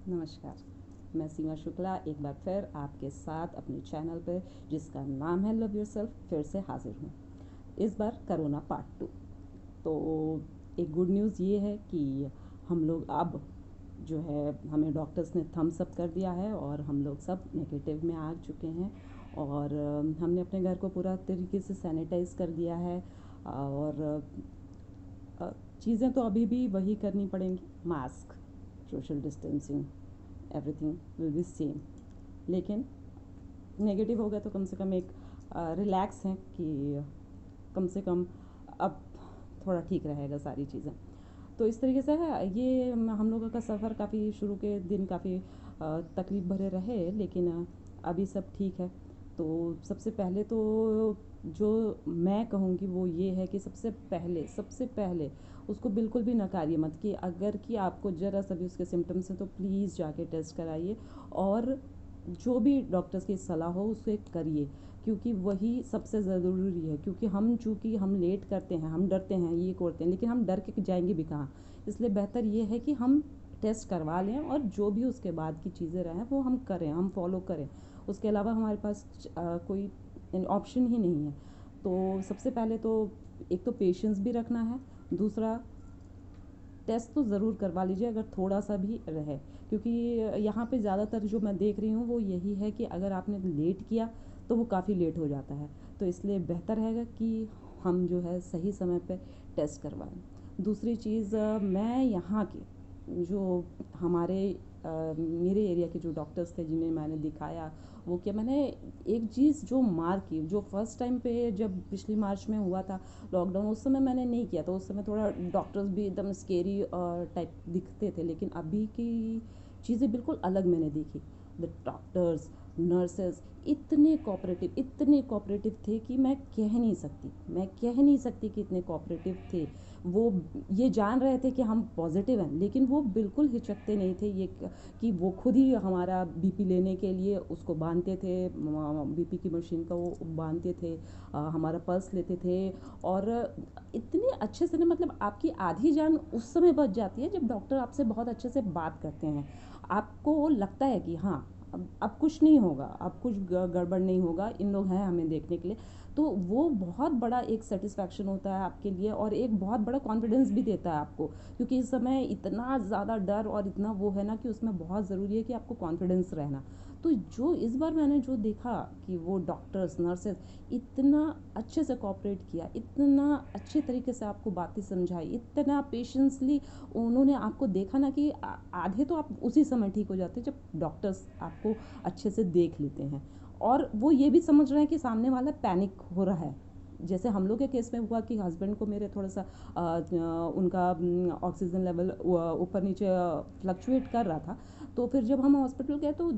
नमस्कार, मैं सीमा शुक्ला एक बार फिर आपके साथ अपने चैनल पर जिसका नाम है लव योरसेल्फ फिर से हाजिर हूँ। इस बार कोरोना पार्ट 2। तो एक गुड न्यूज़ ये है कि हम लोग अब जो है हमें डॉक्टर्स ने थम्स अप कर दिया है और हम लोग सब नेगेटिव में आ चुके हैं और हमने अपने घर को पूरा तरीके से सैनिटाइज कर दिया है और चीज़ें तो अभी भी वही करनी पड़ेंगी, mask, social distancing, everything will be same. लेकिन नेगेटिव हो गया तो कम से कम एक रिलैक्स हैं कि कम से कम अब थोड़ा ठीक रहेगा सारी चीज़ें। तो इस तरीके से है ये हम लोगों का सफ़र काफ़ी शुरू के दिन काफ़ी तकलीफ़ भरे रहे, लेकिन अभी सब ठीक है। तो सबसे पहले तो जो मैं कहूँगी वो ये है कि सबसे पहले उसको बिल्कुल भी नकारिए मत कि अगर कि आपको ज़रा सा भी उसके सिम्टम्स हैं तो प्लीज़ जाके टेस्ट कराइए और जो भी डॉक्टर्स की सलाह हो उसे करिए, क्योंकि वही सबसे ज़रूरी है। क्योंकि चूँकि हम लेट करते हैं, हम डरते हैं, ये करते हैं, लेकिन हम डर के जाएंगे भी कहाँ। इसलिए बेहतर ये है कि हम टेस्ट करवा लें और जो भी उसके बाद की चीज़ें रहें वो हम करें, हम फॉलो करें। उसके अलावा हमारे पास कोई ऑप्शन ही नहीं है। तो सबसे पहले तो एक तो पेशेंस भी रखना है, दूसरा टेस्ट तो ज़रूर करवा लीजिए अगर थोड़ा सा भी रहे, क्योंकि यहाँ पे ज़्यादातर जो मैं देख रही हूँ वो यही है कि अगर आपने लेट किया तो वो काफ़ी लेट हो जाता है। तो इसलिए बेहतर रहेगा कि हम जो है सही समय पे टेस्ट करवाएं। दूसरी चीज़, मैं यहाँ के जो हमारे मेरे एरिया के जो डॉक्टर्स थे जिन्हें मैंने दिखाया, वो क्या मैंने एक चीज़ जो मार्क की, जो फर्स्ट टाइम पे जब पिछली मार्च में हुआ था लॉकडाउन, उस समय मैंने नहीं किया था। उस समय थोड़ा डॉक्टर्स भी एकदम स्केरी टाइप दिखते थे, लेकिन अभी की चीज़ें बिल्कुल अलग मैंने देखी। द डॉक्टर्स, नर्सेस इतने कोऑपरेटिव थे कि मैं कह नहीं सकती कि इतने कोऑपरेटिव थे। वो ये जान रहे थे कि हम पॉजिटिव हैं, लेकिन वो बिल्कुल हिचकते नहीं थे ये कि वो खुद ही हमारा बीपी लेने के लिए उसको बांधते थे, बीपी की मशीन का वो बांधते थे, हमारा पल्स लेते थे। और इतने अच्छे से ना, मतलब आपकी आधी जान उस समय बच जाती है जब डॉक्टर आपसे बहुत अच्छे से बात करते हैं। आपको लगता है कि हाँ अब कुछ नहीं होगा, अब कुछ गड़बड़ नहीं होगा, इन लोग हैं हमें देखने के लिए। तो वो बहुत बड़ा एक सेटिस्फैक्शन होता है आपके लिए और एक बहुत बड़ा कॉन्फिडेंस भी देता है आपको, क्योंकि इस समय इतना ज़्यादा डर और इतना वो है ना कि उसमें बहुत ज़रूरी है कि आपको कॉन्फिडेंस रहना। तो जो इस बार मैंने जो देखा कि वो डॉक्टर्स, नर्सेस इतना अच्छे से कोऑपरेट किया, इतना अच्छे तरीके से आपको बातें समझाई, इतना पेशेंसली उन्होंने आपको देखा ना कि आधे तो आप उसी समय ठीक हो जाते हैं जब डॉक्टर्स आपको अच्छे से देख लेते हैं और वो ये भी समझ रहे हैं कि सामने वाला पैनिक हो रहा है। जैसे हम लोग के केस में हुआ कि हस्बैंड को मेरे थोड़ा सा उनका ऑक्सीजन लेवल ऊपर नीचे फ्लक्चुएट कर रहा था। तो फिर जब हम हॉस्पिटल गए तो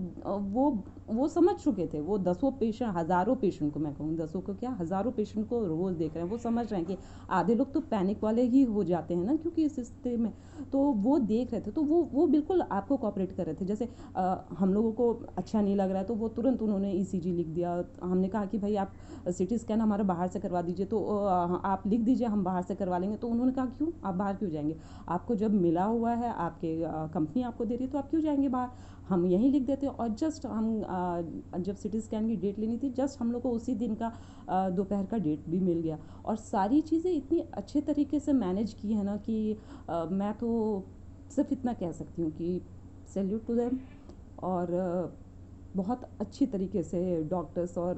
वो समझ चुके थे। वो दसों पेशेंट, हज़ारों पेशेंट को, मैं कहूँ दसों को क्या, हज़ारों पेशेंट को रोज़ देख रहे हैं। वो समझ रहे हैं कि आधे लोग तो पैनिक वाले ही हो जाते हैं ना, क्योंकि इस स्थिति में। तो वो देख रहे थे, तो वो बिल्कुल आपको कोऑपरेट कर रहे थे। जैसे हम लोगों को अच्छा नहीं लग रहा है तो वो तुरंत उन्होंने ईसीजी लिख दिया। हमने कहा कि भाई आप सिटी स्कैन हमारा बाहर से करवा दीजिए, तो आप लिख दीजिए, हम बाहर से करवा लेंगे। तो उन्होंने कहा क्यों, आप बाहर क्यों जाएंगे, आपको जब मिला हुआ है, आपके कंपनी आपको दे रही है, तो आप क्यों जाएंगे बाहर, हम यहीं लिख देते हैं। और जस्ट जब सिटी स्कैन की डेट लेनी थी, जस्ट हम लोग को उसी दिन का दोपहर का डेट भी मिल गया। और सारी चीज़ें इतनी अच्छे तरीके से मैनेज की है ना कि मैं तो सिर्फ इतना कह सकती हूँ कि सैल्यूट टू देम। और बहुत अच्छी तरीके से डॉक्टर्स और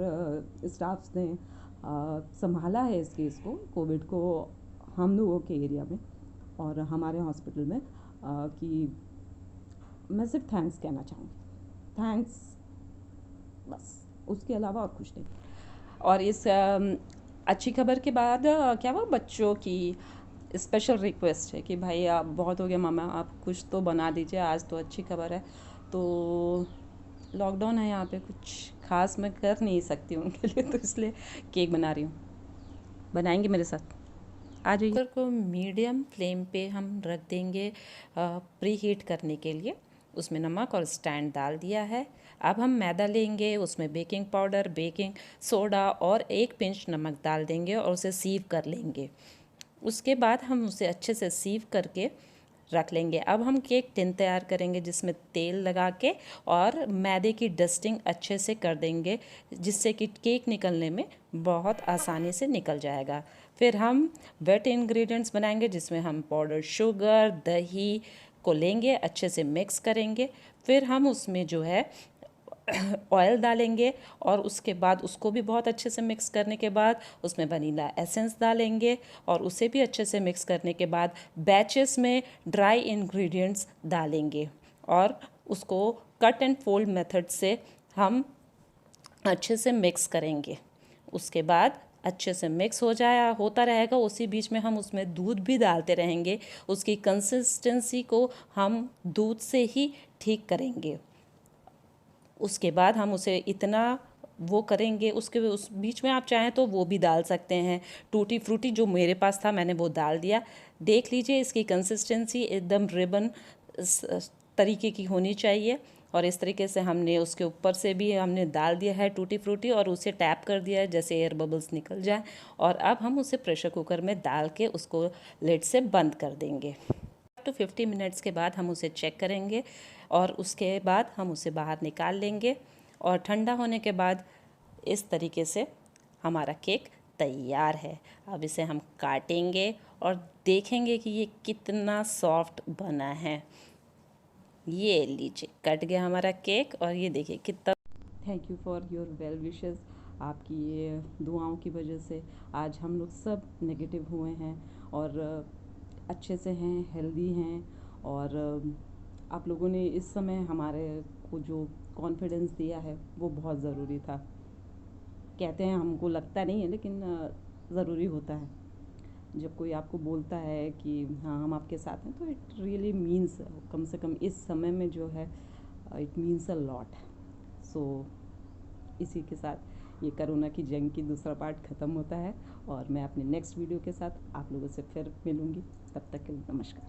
स्टाफ्स ने संभाला है इस केस को, कोविड को, हम लोगों के एरिया में और हमारे हॉस्पिटल में। कि मैं सिर्फ थैंक्स कहना चाहूँगी, थैंक्स, बस, उसके अलावा और कुछ नहीं। और इस अच्छी खबर के बाद क्या वो बच्चों की स्पेशल रिक्वेस्ट है कि भाई आप बहुत हो गया मामा, आप कुछ तो बना दीजिए, आज तो अच्छी खबर है। तो लॉकडाउन है यहाँ पे, कुछ खास मैं कर नहीं सकती उनके लिए, तो इसलिए केक बना रही हूँ। बनाएंगे मेरे साथ, आ जाइए। कुकर को मीडियम फ्लेम पे हम रख देंगे प्री हीट करने के लिए। उसमें नमक और स्टैंड डाल दिया है। अब हम मैदा लेंगे, उसमें बेकिंग पाउडर, बेकिंग सोडा और एक पिंच नमक डाल देंगे और उसे सीव कर लेंगे। उसके बाद हम उसे अच्छे से सीव करके रख लेंगे। अब हम केक टिन तैयार करेंगे जिसमें तेल लगा के और मैदे की डस्टिंग अच्छे से कर देंगे, जिससे कि केक निकलने में बहुत आसानी से निकल जाएगा। फिर हम वेट इंग्रेडिएंट्स बनाएंगे जिसमें हम पाउडर शुगर, दही को लेंगे, अच्छे से मिक्स करेंगे। फिर हम उसमें जो है ऑयल डालेंगे और उसके बाद उसको भी बहुत अच्छे से मिक्स करने के बाद उसमें वनीला एसेंस डालेंगे और उसे भी अच्छे से मिक्स करने के बाद बैचेस में ड्राई इंग्रेडिएंट्स डालेंगे और उसको कट एंड फोल्ड मेथड से हम अच्छे से मिक्स करेंगे। उसके बाद अच्छे से मिक्स होता रहेगा, उसी बीच में हम उसमें दूध भी डालते रहेंगे। उसकी कंसिस्टेंसी को हम दूध से ही ठीक करेंगे। उसके बाद हम उसे इतना वो करेंगे, उसके उस बीच में आप चाहें तो वो भी डाल सकते हैं, टूटी फ्रूटी जो मेरे पास था मैंने वो डाल दिया। देख लीजिए इसकी कंसिस्टेंसी एकदम रिबन तरीके की होनी चाहिए और इस तरीके से हमने उसके ऊपर से भी हमने डाल दिया है टूटी फ्रूटी और उसे टैप कर दिया है जैसे एयर बबल्स निकल जाए। और अब हम उसे प्रेशर कुकर में डाल के उसको लिड से बंद कर देंगे। 50 मिनट्स के बाद हम उसे चेक करेंगे और उसके बाद हम उसे बाहर निकाल लेंगे और ठंडा होने के बाद इस तरीके से हमारा केक तैयार है। अब इसे हम काटेंगे और देखेंगे कि ये कितना सॉफ्ट बना है। ये लीजिए कट गया हमारा केक और ये देखिए कितना। Thank you for your well wishes. आपकी ये दुआओं की वजह से आज हम लोग सब नेगेटिव हुए हैं और अच्छे से हैं, हेल्दी हैं। और आप लोगों ने इस समय हमारे को जो कॉन्फिडेंस दिया है वो बहुत ज़रूरी था। कहते हैं हमको लगता नहीं है लेकिन ज़रूरी होता है जब कोई आपको बोलता है कि हाँ हम आपके साथ हैं, तो इट रियली मीन्स, कम से कम इस समय में जो है इट मीन्स अ लॉट। सो इसी के साथ ये कोरोना की जंग की दूसरा पार्ट ख़त्म होता है और मैं अपने नेक्स्ट वीडियो के साथ आप लोगों से फिर मिलूँगी। तब तक के लिए नमस्कार।